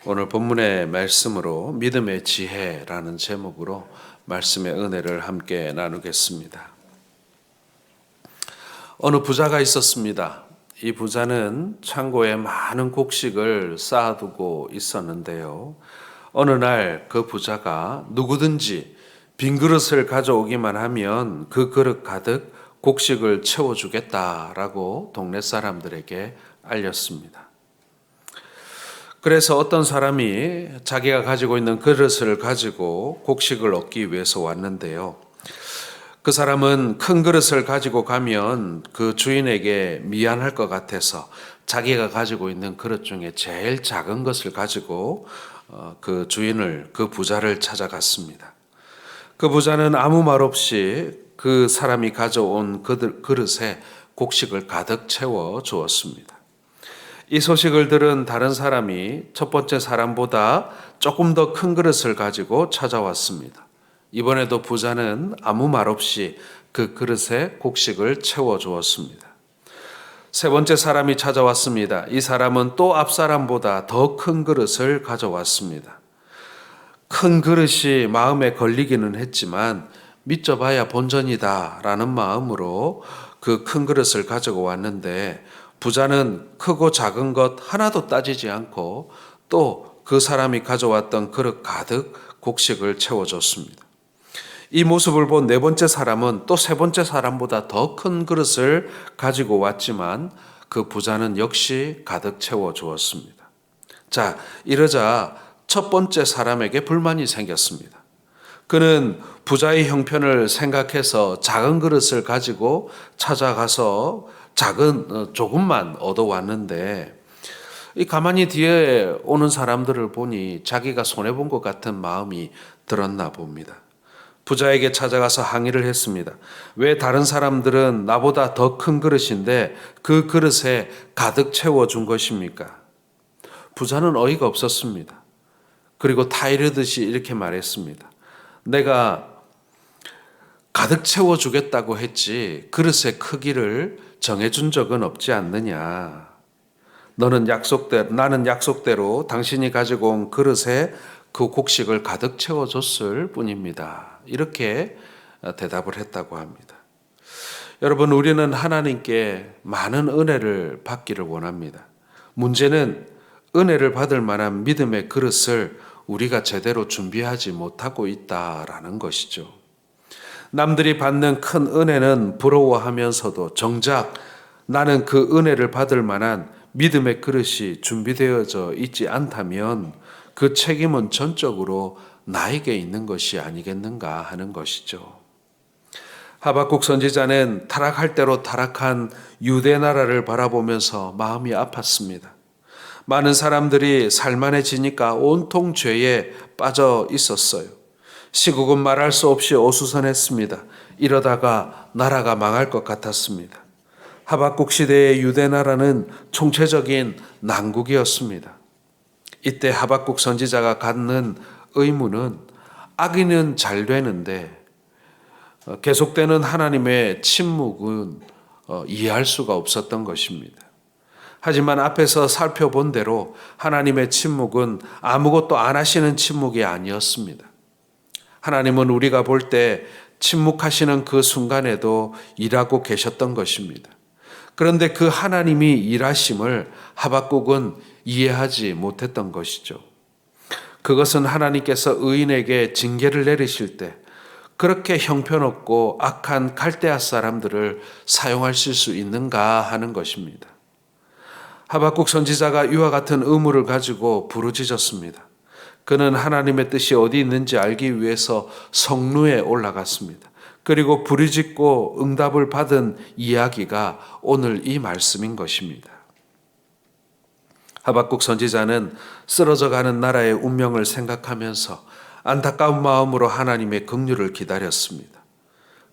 오늘 본문의 말씀으로 믿음의 지혜라는 제목으로 말씀의 은혜를 함께 나누겠습니다. 어느 부자가 있었습니다. 이 부자는 창고에 많은 곡식을 쌓아두고 있었는데요. 어느 날 그 부자가 누구든지 빈 그릇을 가져오기만 하면 그 그릇 가득 곡식을 채워주겠다라고 동네 사람들에게 알렸습니다. 그래서 어떤 사람이 자기가 가지고 있는 그릇을 가지고 곡식을 얻기 위해서 왔는데요. 그 사람은 큰 그릇을 가지고 가면 그 주인에게 미안할 것 같아서 자기가 가지고 있는 그릇 중에 제일 작은 것을 가지고 그 부자를 찾아갔습니다. 그 부자는 아무 말 없이 그 사람이 가져온 그릇에 곡식을 가득 채워 주었습니다. 이 소식을 들은 다른 사람이 첫 번째 사람보다 조금 더 큰 그릇을 가지고 찾아왔습니다. 이번에도 부자는 아무 말 없이 그 그릇에 곡식을 채워 주었습니다. 세 번째 사람이 찾아왔습니다. 이 사람은 또 앞 사람보다 더 큰 그릇을 가져왔습니다. 큰 그릇이 마음에 걸리기는 했지만 믿져봐야 본전이다 라는 마음으로 그 큰 그릇을 가지고 왔는데 부자는 크고 작은 것 하나도 따지지 않고 또 그 사람이 가져왔던 그릇 가득 곡식을 채워줬습니다. 이 모습을 본 네 번째 사람은 또 세 번째 사람보다 더 큰 그릇을 가지고 왔지만 그 부자는 역시 가득 채워주었습니다. 자, 이러자 첫 번째 사람에게 불만이 생겼습니다. 그는 부자의 형편을 생각해서 작은 그릇을 가지고 찾아가서 조금만 얻어왔는데 이 가만히 뒤에 오는 사람들을 보니 자기가 손해본 것 같은 마음이 들었나 봅니다. 부자에게 찾아가서 항의를 했습니다. 왜 다른 사람들은 나보다 더 큰 그릇인데 그 그릇에 가득 채워준 것입니까? 부자는 어이가 없었습니다. 그리고 타이르듯이 이렇게 말했습니다. 내가 가득 채워주겠다고 했지 그릇의 크기를 정해준 적은 없지 않느냐. 나는 약속대로 당신이 가지고 온 그릇에 그 곡식을 가득 채워줬을 뿐입니다. 이렇게 대답을 했다고 합니다. 여러분, 우리는 하나님께 많은 은혜를 받기를 원합니다. 문제는 은혜를 받을 만한 믿음의 그릇을 우리가 제대로 준비하지 못하고 있다라는 것이죠. 남들이 받는 큰 은혜는 부러워하면서도 정작 나는 그 은혜를 받을 만한 믿음의 그릇이 준비되어져 있지 않다면 그 책임은 전적으로 나에게 있는 것이 아니겠는가 하는 것이죠. 하박국 선지자는 타락할 대로 타락한 유대 나라를 바라보면서 마음이 아팠습니다. 많은 사람들이 살만해지니까 온통 죄에 빠져 있었어요. 시국은 말할 수 없이 어수선했습니다. 이러다가 나라가 망할 것 같았습니다. 하박국 시대의 유대 나라는 총체적인 난국이었습니다. 이때 하박국 선지자가 갖는 의무는 악인은 잘 되는데 계속되는 하나님의 침묵은 이해할 수가 없었던 것입니다. 하지만 앞에서 살펴본 대로 하나님의 침묵은 아무것도 안 하시는 침묵이 아니었습니다. 하나님은 우리가 볼 때 침묵하시는 그 순간에도 일하고 계셨던 것입니다. 그런데 그 하나님이 일하심을 하박국은 이해하지 못했던 것이죠. 그것은 하나님께서 의인에게 징계를 내리실 때 그렇게 형편없고 악한 갈대아 사람들을 사용하실 수 있는가 하는 것입니다. 하박국 선지자가 이와 같은 의무를 가지고 부르짖었습니다. 그는 하나님의 뜻이 어디 있는지 알기 위해서 성루에 올라갔습니다. 그리고 부르짖고 응답을 받은 이야기가 오늘 이 말씀인 것입니다. 하박국 선지자는 쓰러져가는 나라의 운명을 생각하면서 안타까운 마음으로 하나님의 긍휼을 기다렸습니다.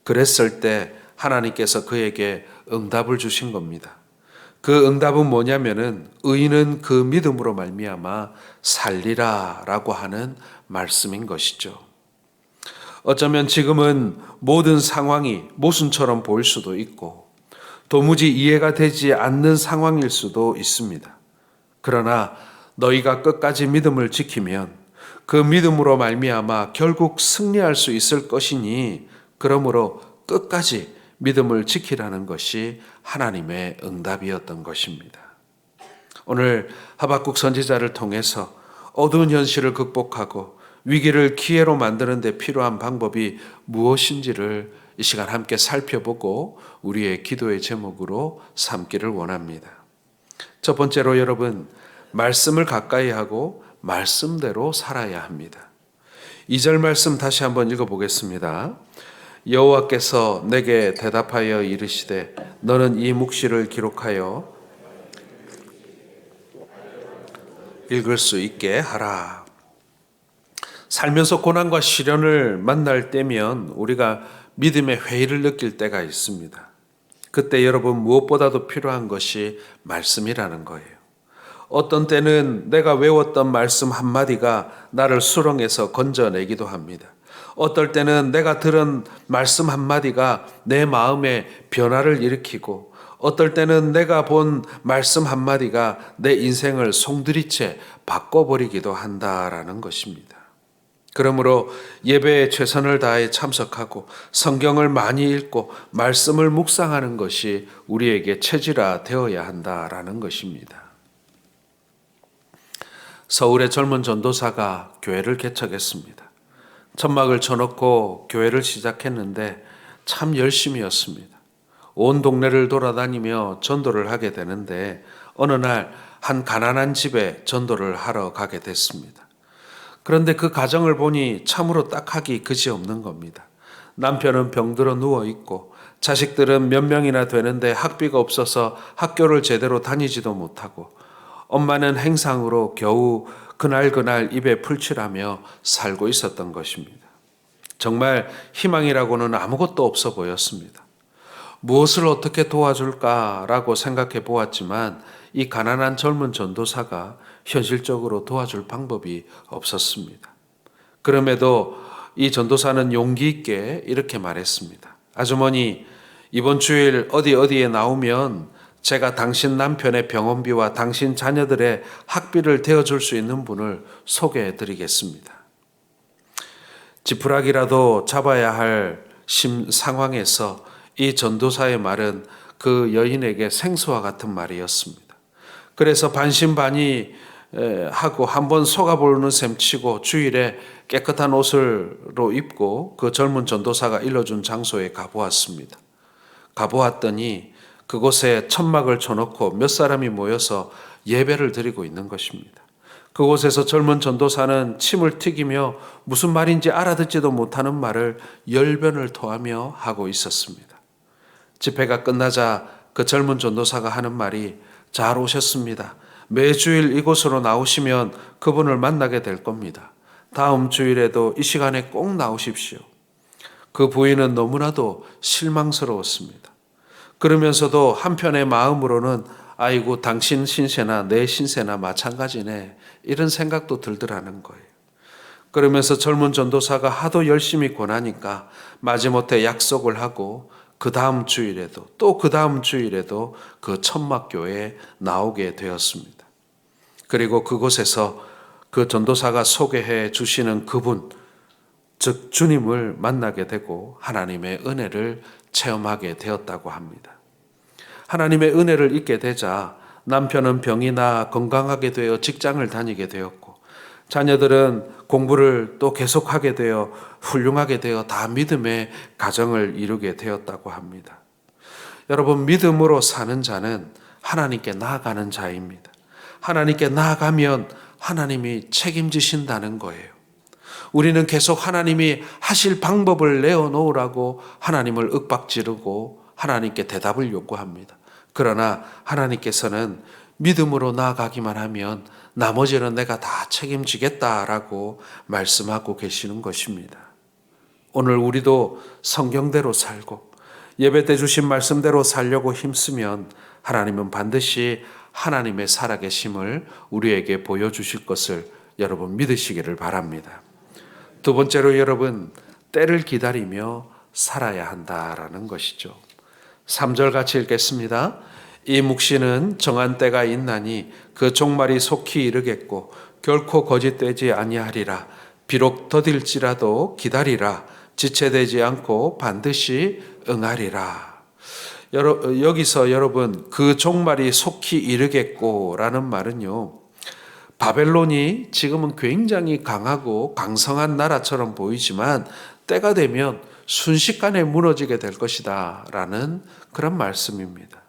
그랬을 때 하나님께서 그에게 응답을 주신 겁니다. 그 응답은 뭐냐면은 의인은 그 믿음으로 말미암아 살리라라고 하는 말씀인 것이죠. 어쩌면 지금은 모든 상황이 모순처럼 보일 수도 있고 도무지 이해가 되지 않는 상황일 수도 있습니다. 그러나 너희가 끝까지 믿음을 지키면 그 믿음으로 말미암아 결국 승리할 수 있을 것이니 그러므로 끝까지 믿음을 지키라는 것이 하나님의 응답이었던 것입니다. 오늘 하박국 선지자를 통해서 어두운 현실을 극복하고 위기를 기회로 만드는 데 필요한 방법이 무엇인지를 이 시간 함께 살펴보고 우리의 기도의 제목으로 삼기를 원합니다. 첫 번째로 여러분, 말씀을 가까이 하고 말씀대로 살아야 합니다. 2절 말씀 다시 한번 읽어보겠습니다. 여호와께서 내게 대답하여 이르시되 너는 이 묵시를 기록하여 읽을 수 있게 하라. 살면서 고난과 시련을 만날 때면 우리가 믿음의 회의를 느낄 때가 있습니다. 그때 여러분 무엇보다도 필요한 것이 말씀이라는 거예요. 어떤 때는 내가 외웠던 말씀 한마디가 나를 수렁에서 건져내기도 합니다. 어떨 때는 내가 들은 말씀 한마디가 내 마음에 변화를 일으키고 어떨 때는 내가 본 말씀 한마디가 내 인생을 송두리째 바꿔버리기도 한다라는 것입니다. 그러므로 예배에 최선을 다해 참석하고 성경을 많이 읽고 말씀을 묵상하는 것이 우리에게 체질화 되어야 한다라는 것입니다. 서울의 젊은 전도사가 교회를 개척했습니다. 천막을 쳐놓고 교회를 시작했는데 참 열심이었습니다. 온 동네를 돌아다니며 전도를 하게 되는데 어느 날 한 가난한 집에 전도를 하러 가게 됐습니다. 그런데 그 가정을 보니 참으로 딱하기 그지없는 겁니다. 남편은 병들어 누워있고 자식들은 몇 명이나 되는데 학비가 없어서 학교를 제대로 다니지도 못하고 엄마는 행상으로 겨우 그날 입에 풀칠하며 살고 있었던 것입니다. 정말 희망이라고는 아무것도 없어 보였습니다. 무엇을 어떻게 도와줄까라고 생각해 보았지만 이 가난한 젊은 전도사가 현실적으로 도와줄 방법이 없었습니다. 그럼에도 이 전도사는 용기 있게 이렇게 말했습니다. 아주머니, 이번 주일 어디에 나오면 제가 당신 남편의 병원비와 당신 자녀들의 학비를 대어줄 수 있는 분을 소개해 드리겠습니다. 지푸라기라도 잡아야 할 상황에서 이 전도사의 말은 그 여인에게 생수와 같은 말이었습니다. 그래서 반신반의 하고 한번 속아보는 셈 치고 주일에 깨끗한 옷으로 입고 그 젊은 전도사가 일러준 장소에 가보았습니다. 가보았더니 그곳에 천막을 쳐놓고 몇 사람이 모여서 예배를 드리고 있는 것입니다. 그곳에서 젊은 전도사는 침을 튀기며 무슨 말인지 알아듣지도 못하는 말을 열변을 토하며 하고 있었습니다. 집회가 끝나자 그 젊은 전도사가 하는 말이 잘 오셨습니다. 매주일 이곳으로 나오시면 그분을 만나게 될 겁니다. 다음 주일에도 이 시간에 꼭 나오십시오. 그 부인은 너무나도 실망스러웠습니다. 그러면서도 한편의 마음으로는 아이고 당신 신세나 내 신세나 마찬가지네 이런 생각도 들더라는 거예요. 그러면서 젊은 전도사가 하도 열심히 권하니까 마지못해 약속을 하고 그 다음 주일에도 또 그 다음 주일에도 그 천막교회에 나오게 되었습니다. 그리고 그곳에서 그 전도사가 소개해 주시는 그분, 즉 주님을 만나게 되고 하나님의 은혜를 체험하게 되었다고 합니다. 하나님의 은혜를 잊게 되자 남편은 병이 나 건강하게 되어 직장을 다니게 되었고 자녀들은 공부를 또 계속하게 되어 훌륭하게 되어 다 믿음의 가정을 이루게 되었다고 합니다. 여러분, 믿음으로 사는 자는 하나님께 나아가는 자입니다. 하나님께 나아가면 하나님이 책임지신다는 거예요. 우리는 계속 하나님이 하실 방법을 내어놓으라고 하나님을 윽박지르고 하나님께 대답을 요구합니다. 그러나 하나님께서는 믿음으로 나아가기만 하면 나머지는 내가 다 책임지겠다라고 말씀하고 계시는 것입니다. 오늘 우리도 성경대로 살고 예배 때 주신 말씀대로 살려고 힘쓰면 하나님은 반드시 하나님의 살아계심을 우리에게 보여주실 것을 여러분 믿으시기를 바랍니다. 두 번째로 여러분, 때를 기다리며 살아야 한다라는 것이죠. 3절 같이 읽겠습니다. 이 묵시는 정한 때가 있나니 그 종말이 속히 이르겠고 결코 거짓되지 아니하리라. 비록 더딜지라도 기다리라. 지체되지 않고 반드시 응하리라. 여기서 여러분 그 종말이 속히 이르겠고라는 말은요, 바벨론이 지금은 굉장히 강하고 강성한 나라처럼 보이지만 때가 되면 순식간에 무너지게 될 것이다 라는 그런 말씀입니다.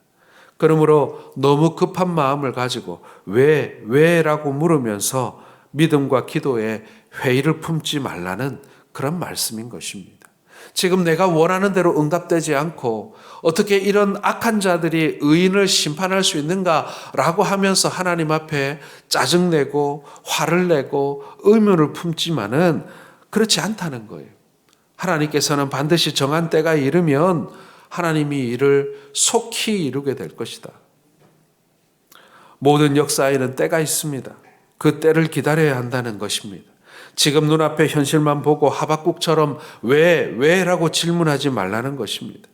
그러므로 너무 급한 마음을 가지고 왜라고 물으면서 믿음과 기도에 회의를 품지 말라는 그런 말씀인 것입니다. 지금 내가 원하는 대로 응답되지 않고 어떻게 이런 악한 자들이 의인을 심판할 수 있는가라고 하면서 하나님 앞에 짜증내고 화를 내고 의문을 품지만은 그렇지 않다는 거예요. 하나님께서는 반드시 정한 때가 이르면 하나님이 이를 속히 이루게 될 것이다. 모든 역사에는 때가 있습니다. 그 때를 기다려야 한다는 것입니다. 지금 눈앞의 현실만 보고 하박국처럼 왜라고 질문하지 말라는 것입니다.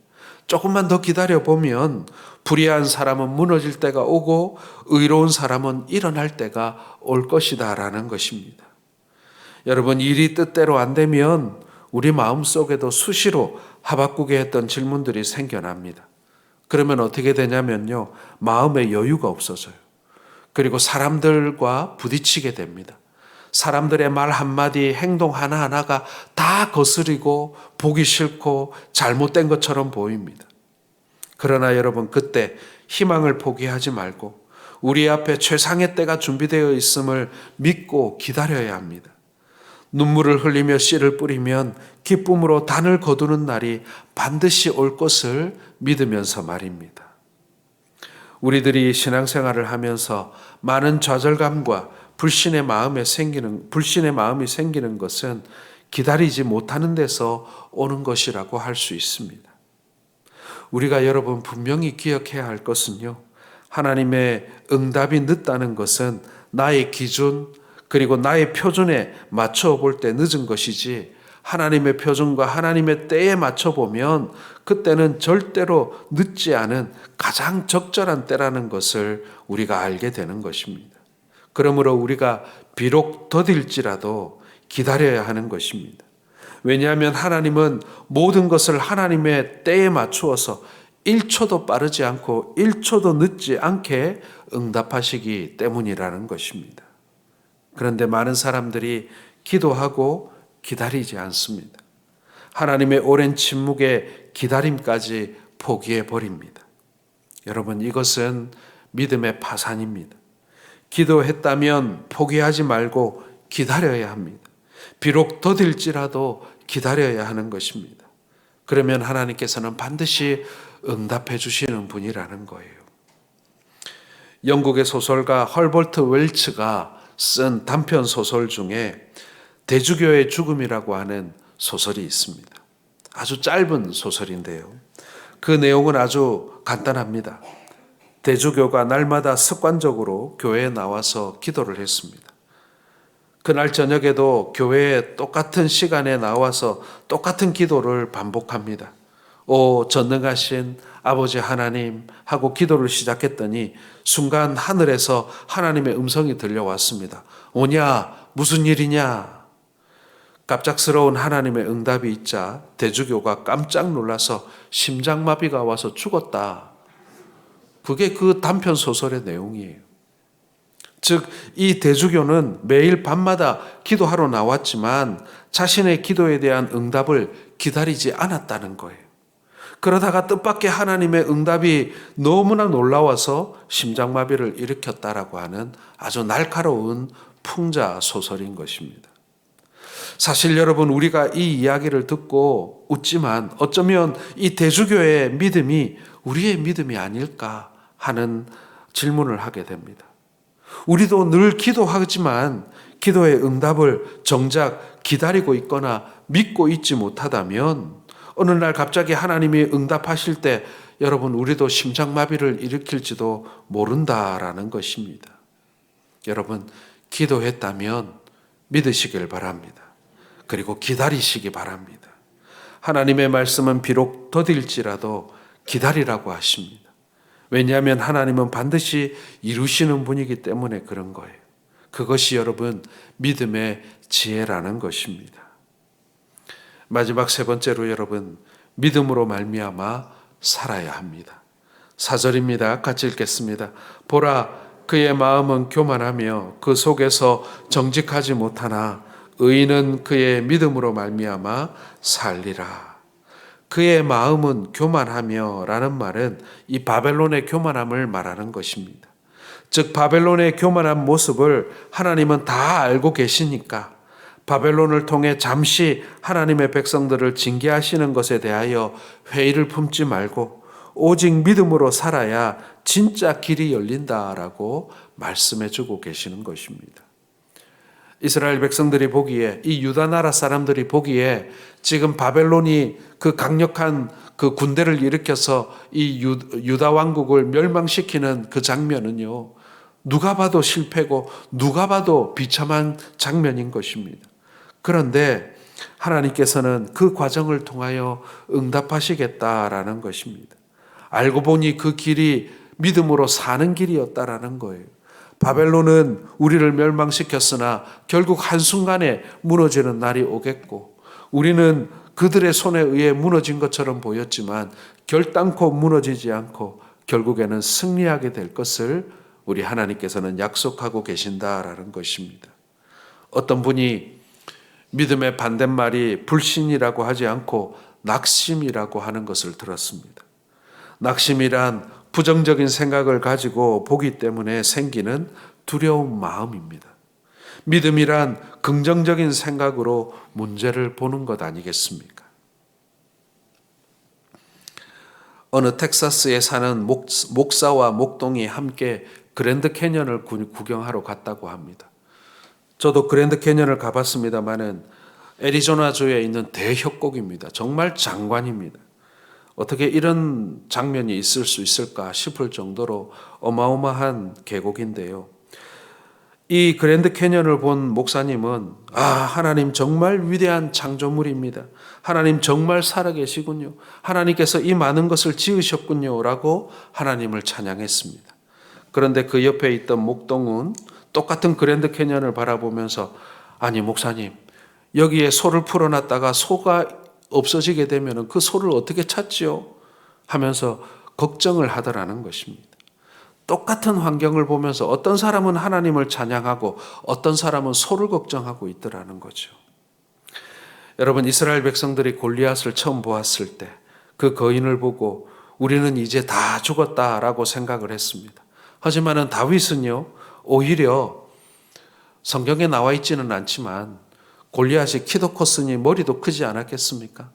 조금만 더 기다려보면 불의한 사람은 무너질 때가 오고 의로운 사람은 일어날 때가 올 것이다 라는 것입니다. 여러분, 일이 뜻대로 안 되면 우리 마음속에도 수시로 하박국에 했던 질문들이 생겨납니다. 그러면 어떻게 되냐면요, 마음에 여유가 없어져요. 그리고 사람들과 부딪히게 됩니다. 사람들의 말 한마디, 행동 하나하나가 다 거스리고 보기 싫고 잘못된 것처럼 보입니다. 그러나 여러분, 그때 희망을 포기하지 말고 우리 앞에 최상의 때가 준비되어 있음을 믿고 기다려야 합니다. 눈물을 흘리며 씨를 뿌리면 기쁨으로 단을 거두는 날이 반드시 올 것을 믿으면서 말입니다. 우리들이 신앙생활을 하면서 많은 좌절감과 불신의 마음이 생기는 것은 기다리지 못하는 데서 오는 것이라고 할 수 있습니다. 우리가 여러분 분명히 기억해야 할 것은요, 하나님의 응답이 늦다는 것은 나의 기준 그리고 나의 표준에 맞춰 볼 때 늦은 것이지, 하나님의 표준과 하나님의 때에 맞춰 보면 그때는 절대로 늦지 않은 가장 적절한 때라는 것을 우리가 알게 되는 것입니다. 그러므로 우리가 비록 더딜지라도 기다려야 하는 것입니다. 왜냐하면 하나님은 모든 것을 하나님의 때에 맞추어서 1초도 빠르지 않고 1초도 늦지 않게 응답하시기 때문이라는 것입니다. 그런데 많은 사람들이 기도하고 기다리지 않습니다. 하나님의 오랜 침묵에 기다림까지 포기해 버립니다. 여러분, 이것은 믿음의 파산입니다. 기도했다면 포기하지 말고 기다려야 합니다. 비록 더딜지라도 기다려야 하는 것입니다. 그러면 하나님께서는 반드시 응답해 주시는 분이라는 거예요. 영국의 소설가 헐버트 웰츠가 쓴 단편 소설 중에 대주교의 죽음이라고 하는 소설이 있습니다. 아주 짧은 소설인데요, 그 내용은 아주 간단합니다. 대주교가 날마다 습관적으로 교회에 나와서 기도를 했습니다. 그날 저녁에도 교회에 똑같은 시간에 나와서 똑같은 기도를 반복합니다. 오 전능하신 아버지 하나님 하고 기도를 시작했더니 순간 하늘에서 하나님의 음성이 들려왔습니다. 오냐, 무슨 일이냐? 갑작스러운 하나님의 응답이 있자 대주교가 깜짝 놀라서 심장마비가 와서 죽었다. 그게 그 단편 소설의 내용이에요. 즉, 이 대주교는 매일 밤마다 기도하러 나왔지만 자신의 기도에 대한 응답을 기다리지 않았다는 거예요. 그러다가 뜻밖의 하나님의 응답이 너무나 놀라워서 심장마비를 일으켰다라고 하는 아주 날카로운 풍자 소설인 것입니다. 사실 여러분, 우리가 이 이야기를 듣고 웃지만 어쩌면 이 대주교의 믿음이 우리의 믿음이 아닐까 하는 질문을 하게 됩니다. 우리도 늘 기도하지만 기도의 응답을 정작 기다리고 있거나 믿고 있지 못하다면 어느 날 갑자기 하나님이 응답하실 때 여러분, 우리도 심장마비를 일으킬지도 모른다라는 것입니다. 여러분, 기도했다면 믿으시길 바랍니다. 그리고 기다리시기 바랍니다. 하나님의 말씀은 비록 더딜지라도 기다리라고 하십니다. 왜냐하면 하나님은 반드시 이루시는 분이기 때문에 그런 거예요. 그것이 여러분 믿음의 지혜라는 것입니다. 마지막 세 번째로 여러분 믿음으로 말미암아 살아야 합니다. 4절입니다. 같이 읽겠습니다. 보라, 그의 마음은 교만하며 그 속에서 정직하지 못하나 의인은 그의 믿음으로 말미암아 살리라. 그의 마음은 교만하며 라는 말은 이 바벨론의 교만함을 말하는 것입니다. 즉 바벨론의 교만한 모습을 하나님은 다 알고 계시니까 바벨론을 통해 잠시 하나님의 백성들을 징계하시는 것에 대하여 회의를 품지 말고 오직 믿음으로 살아야 진짜 길이 열린다라고 말씀해 주고 계시는 것입니다. 이스라엘 백성들이 보기에, 이 유다 나라 사람들이 보기에 지금 바벨론이 그 강력한 그 군대를 일으켜서 이 유다 왕국을 멸망시키는 그 장면은요, 누가 봐도 실패고 누가 봐도 비참한 장면인 것입니다. 그런데 하나님께서는 그 과정을 통하여 응답하시겠다라는 것입니다. 알고 보니 그 길이 믿음으로 사는 길이었다라는 거예요. 바벨론은 우리를 멸망시켰으나 결국 한순간에 무너지는 날이 오겠고, 우리는 그들의 손에 의해 무너진 것처럼 보였지만 결단코 무너지지 않고 결국에는 승리하게 될 것을 우리 하나님께서는 약속하고 계신다라는 것입니다. 어떤 분이 믿음의 반대말이 불신이라고 하지 않고 낙심이라고 하는 것을 들었습니다. 낙심이란 부정적인 생각을 가지고 보기 때문에 생기는 두려운 마음입니다. 믿음이란 긍정적인 생각으로 문제를 보는 것 아니겠습니까? 어느 텍사스에 사는 목사와 목동이 함께 그랜드 캐년을 구경하러 갔다고 합니다. 저도 그랜드 캐년을 가봤습니다마는 애리조나주에 있는 대협곡입니다. 정말 장관입니다. 어떻게 이런 장면이 있을 수 있을까 싶을 정도로 어마어마한 계곡인데요. 이 그랜드 캐년을 본 목사님은 하나님 정말 위대한 창조물입니다. 하나님 정말 살아계시군요. 하나님께서 이 많은 것을 지으셨군요 라고 하나님을 찬양했습니다. 그런데 그 옆에 있던 목동은 똑같은 그랜드 캐년을 바라보면서 아니 목사님, 여기에 소를 풀어놨다가 소가 없어지게 되면 그 소를 어떻게 찾지요? 하면서 걱정을 하더라는 것입니다. 똑같은 환경을 보면서 어떤 사람은 하나님을 찬양하고 어떤 사람은 소를 걱정하고 있더라는 거죠. 여러분, 이스라엘 백성들이 골리앗을 처음 보았을 때 그 거인을 보고 우리는 이제 다 죽었다라고 생각을 했습니다. 하지만은 다윗은요, 오히려 성경에 나와 있지는 않지만 골리앗이 키도 컸으니 머리도 크지 않았겠습니까?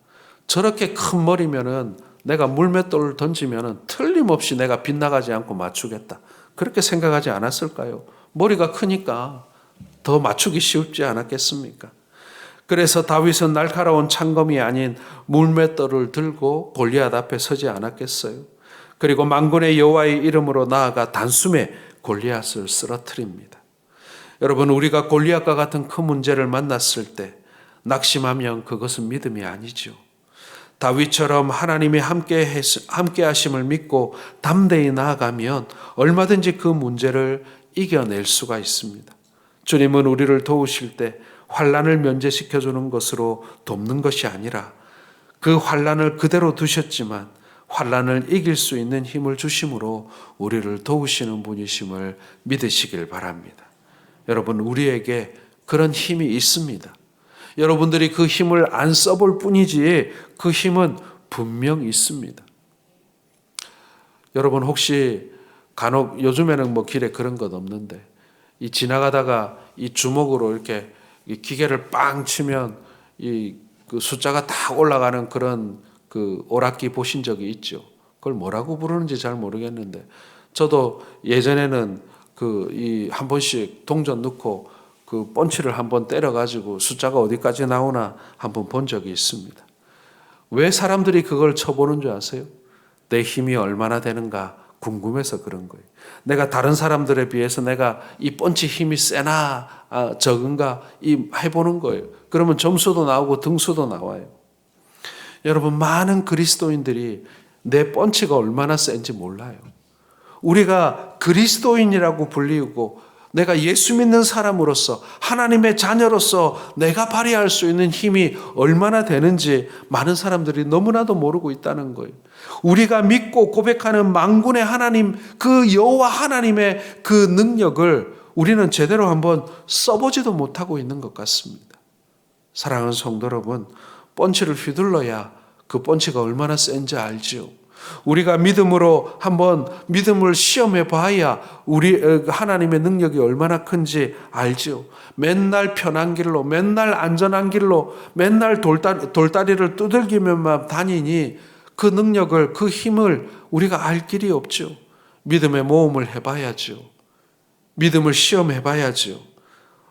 저렇게 큰 머리면은 내가 물맷돌을 던지면은 틀림없이 내가 빗나가지 않고 맞추겠다. 그렇게 생각하지 않았을까요? 머리가 크니까 더 맞추기 쉽지 않았겠습니까? 그래서 다윗은 날카로운 창검이 아닌 물맷돌을 들고 골리앗 앞에 서지 않았겠어요? 그리고 만군의 여호와의 이름으로 나아가 단숨에 골리앗을 쓰러뜨립니다. 여러분, 우리가 골리앗과 같은 큰 문제를 만났을 때 낙심하면 그것은 믿음이 아니죠. 다윗처럼 하나님이 함께 하심을 믿고 담대히 나아가면 얼마든지 그 문제를 이겨낼 수가 있습니다. 주님은 우리를 도우실 때 환난을 면제시켜 주는 것으로 돕는 것이 아니라 그 환난을 그대로 두셨지만 환난을 이길 수 있는 힘을 주심으로 우리를 도우시는 분이심을 믿으시길 바랍니다. 여러분, 우리에게 그런 힘이 있습니다. 여러분들이 그 힘을 안 써볼 뿐이지 그 힘은 분명 있습니다. 여러분, 혹시 간혹 요즘에는 뭐 길에 그런 것 없는데 이 지나가다가 이 주먹으로 이렇게 이 기계를 빵 치면 이 그 숫자가 다 올라가는 그런 그 오락기 보신 적이 있죠. 그걸 뭐라고 부르는지 잘 모르겠는데 저도 예전에는 그 이 한 번씩 동전 넣고 그 펀치를 한번 때려가지고 숫자가 어디까지 나오나 한번 본 적이 있습니다. 왜 사람들이 그걸 쳐보는 줄 아세요? 내 힘이 얼마나 되는가 궁금해서 그런 거예요. 내가 다른 사람들에 비해서 내가 이 펀치 힘이 세나 적은가 해보는 거예요. 그러면 점수도 나오고 등수도 나와요. 여러분, 많은 그리스도인들이 내 펀치가 얼마나 센지 몰라요. 우리가 그리스도인이라고 불리우고 내가 예수 믿는 사람으로서 하나님의 자녀로서 내가 발휘할 수 있는 힘이 얼마나 되는지 많은 사람들이 너무나도 모르고 있다는 거예요. 우리가 믿고 고백하는 만군의 하나님, 그 여호와 하나님의 그 능력을 우리는 제대로 한번 써보지도 못하고 있는 것 같습니다. 사랑하는 성도 여러분, 펀치를 휘둘러야 그 펀치가 얼마나 센지 알지요. 우리가 믿음으로 한번 믿음을 시험해 봐야 우리 하나님의 능력이 얼마나 큰지 알지요. 맨날 편한 길로, 맨날 안전한 길로, 맨날 돌다리를 두들기면만 다니니 그 능력을, 그 힘을 우리가 알 길이 없죠. 믿음의 모험을 해봐야죠. 믿음을 시험해 봐야죠.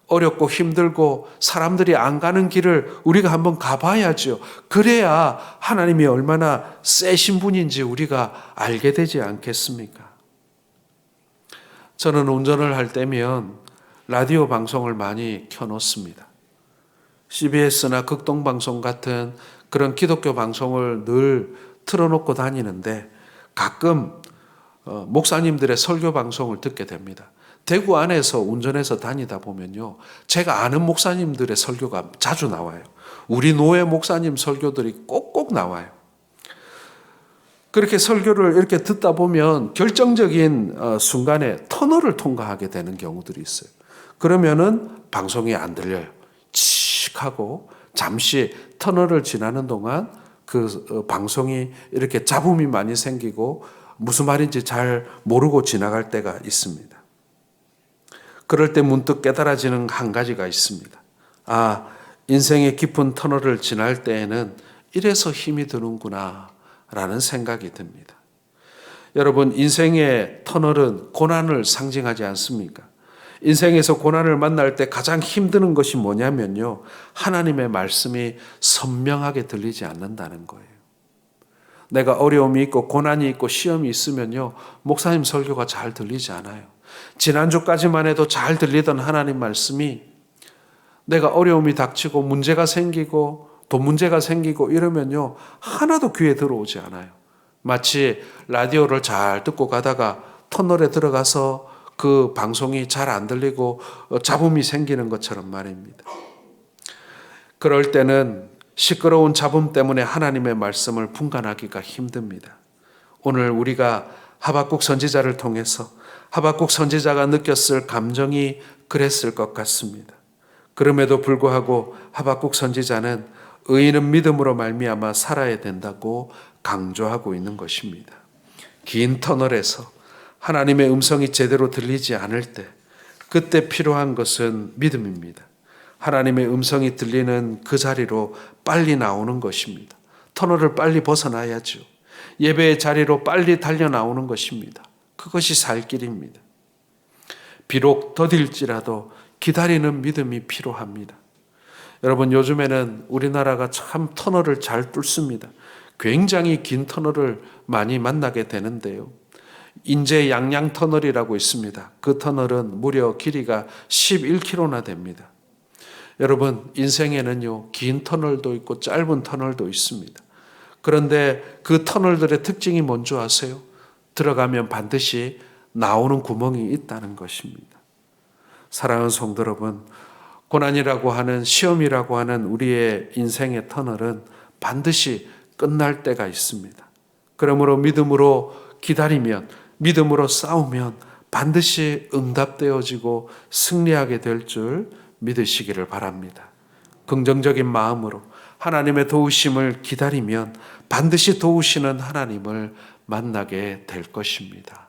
어렵고 힘들고 사람들이 안 가는 길을 우리가 한번 가봐야죠. 그래야 하나님이 얼마나 세신 분인지 우리가 알게 되지 않겠습니까? 저는 운전을 할 때면 라디오 방송을 많이 켜놓습니다. CBS나 극동방송 같은 그런 기독교 방송을 늘 틀어놓고 다니는데 가끔 목사님들의 설교 방송을 듣게 됩니다. 대구 안에서 운전해서 다니다 보면요, 제가 아는 목사님들의 설교가 자주 나와요. 우리 노회 목사님 설교들이 꼭꼭 나와요. 그렇게 설교를 이렇게 듣다 보면 결정적인 순간에 터널을 통과하게 되는 경우들이 있어요. 그러면은 방송이 안 들려요. 칙 하고 잠시 터널을 지나는 동안 그 방송이 이렇게 잡음이 많이 생기고 무슨 말인지 잘 모르고 지나갈 때가 있습니다. 그럴 때 문득 깨달아지는 한 가지가 있습니다. 아, 인생의 깊은 터널을 지날 때에는 이래서 힘이 드는구나 라는 생각이 듭니다. 여러분, 인생의 터널은 고난을 상징하지 않습니까? 인생에서 고난을 만날 때 가장 힘드는 것이 뭐냐면요, 하나님의 말씀이 선명하게 들리지 않는다는 거예요. 내가 어려움이 있고 고난이 있고 시험이 있으면요, 목사님 설교가 잘 들리지 않아요. 지난주까지만 해도 잘 들리던 하나님 말씀이 내가 어려움이 닥치고 문제가 생기고 돈 문제가 생기고 이러면요, 하나도 귀에 들어오지 않아요. 마치 라디오를 잘 듣고 가다가 터널에 들어가서 그 방송이 잘 안 들리고 잡음이 생기는 것처럼 말입니다. 그럴 때는 시끄러운 잡음 때문에 하나님의 말씀을 분간하기가 힘듭니다. 오늘 우리가 하박국 선지자를 통해서 하박국 선지자가 느꼈을 감정이 그랬을 것 같습니다. 그럼에도 불구하고 하박국 선지자는 의인은 믿음으로 말미암아 살아야 된다고 강조하고 있는 것입니다. 긴 터널에서 하나님의 음성이 제대로 들리지 않을 때 그때 필요한 것은 믿음입니다. 하나님의 음성이 들리는 그 자리로 빨리 나오는 것입니다. 터널을 빨리 벗어나야죠. 예배의 자리로 빨리 달려 나오는 것입니다. 그것이 살 길입니다. 비록 더딜지라도 기다리는 믿음이 필요합니다. 여러분, 요즘에는 우리나라가 참 터널을 잘 뚫습니다. 굉장히 긴 터널을 많이 만나게 되는데요. 인제 양양 터널이라고 있습니다. 그 터널은 무려 길이가 11km나 됩니다. 여러분, 인생에는요, 긴 터널도 있고 짧은 터널도 있습니다. 그런데 그 터널들의 특징이 뭔지 아세요? 들어가면 반드시 나오는 구멍이 있다는 것입니다. 사랑하는 성도 여러분, 고난이라고 하는, 시험이라고 하는 우리의 인생의 터널은 반드시 끝날 때가 있습니다. 그러므로 믿음으로 기다리면, 믿음으로 싸우면 반드시 응답되어지고 승리하게 될 줄 믿으시기를 바랍니다. 긍정적인 마음으로 하나님의 도우심을 기다리면 반드시 도우시는 하나님을 만나게 될 것입니다.